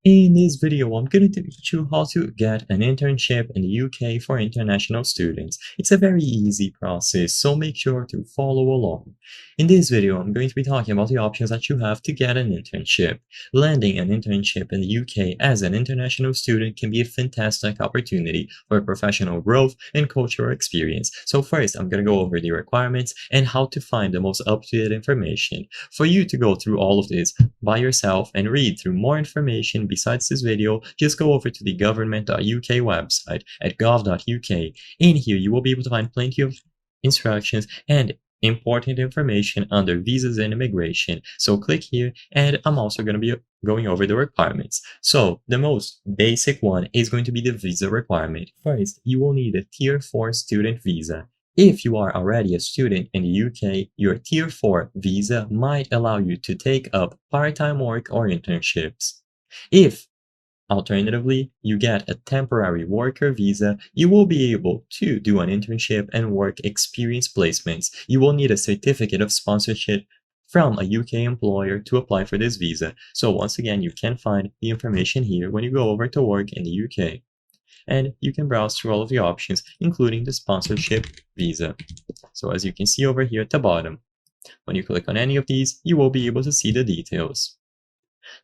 In this video, I'm going to teach you how to get an internship in the UK for international students. It's a very easy process, so make sure to follow along. In this video, I'm going to be talking about the options that you have to get an internship. Landing an internship in the UK as an international student can be a fantastic opportunity for professional growth and cultural experience. So first, I'm going to go over the requirements and how to find the most up-to-date information. For you to go through all of this by yourself and read through more information besides this video, just go over to the government.uk website at gov.uk. In here, you will be able to find plenty of instructions and important information under visas and immigration. So click here, and I'm also going to be going over the requirements. So the most basic one is going to be the visa requirement. First, you will need a Tier 4 student visa. If you are already a student in the UK, your Tier 4 visa might allow you to take up part-time work or internships. If, alternatively, you get a temporary worker visa, you will be able to do an internship and work experience placements. You will need a certificate of sponsorship from a UK employer to apply for this visa. So once again, you can find the information here when you go over to work in the UK. And you can browse through all of the options, including the sponsorship visa. So as you can see over here at the bottom, when you click on any of these, you will be able to see the details.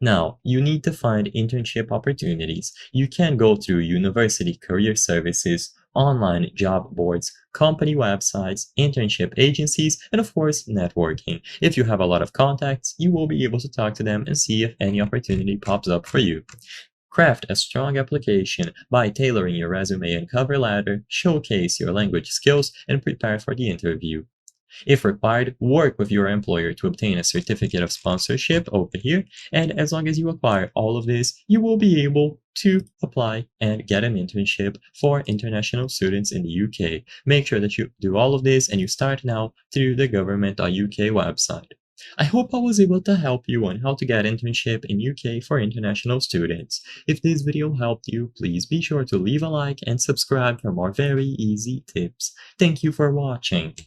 Now, you need to find internship opportunities. You can go through university career services, online job boards, company websites, internship agencies, and of course, networking. If you have a lot of contacts, you will be able to talk to them and see if any opportunity pops up for you. Craft a strong application by tailoring your resume and cover letter, showcase your language skills, and prepare for the interview. If required, work with your employer to obtain a certificate of sponsorship over here, and as long as you acquire all of this, you will be able to apply and get an internship for international students in the UK. Make sure that you do all of this and you start now through the government.uk website. I hope I was able to help you on how to get internship in UK for international students. If this video helped you, please be sure to leave a like and subscribe for more very easy tips. Thank you for watching.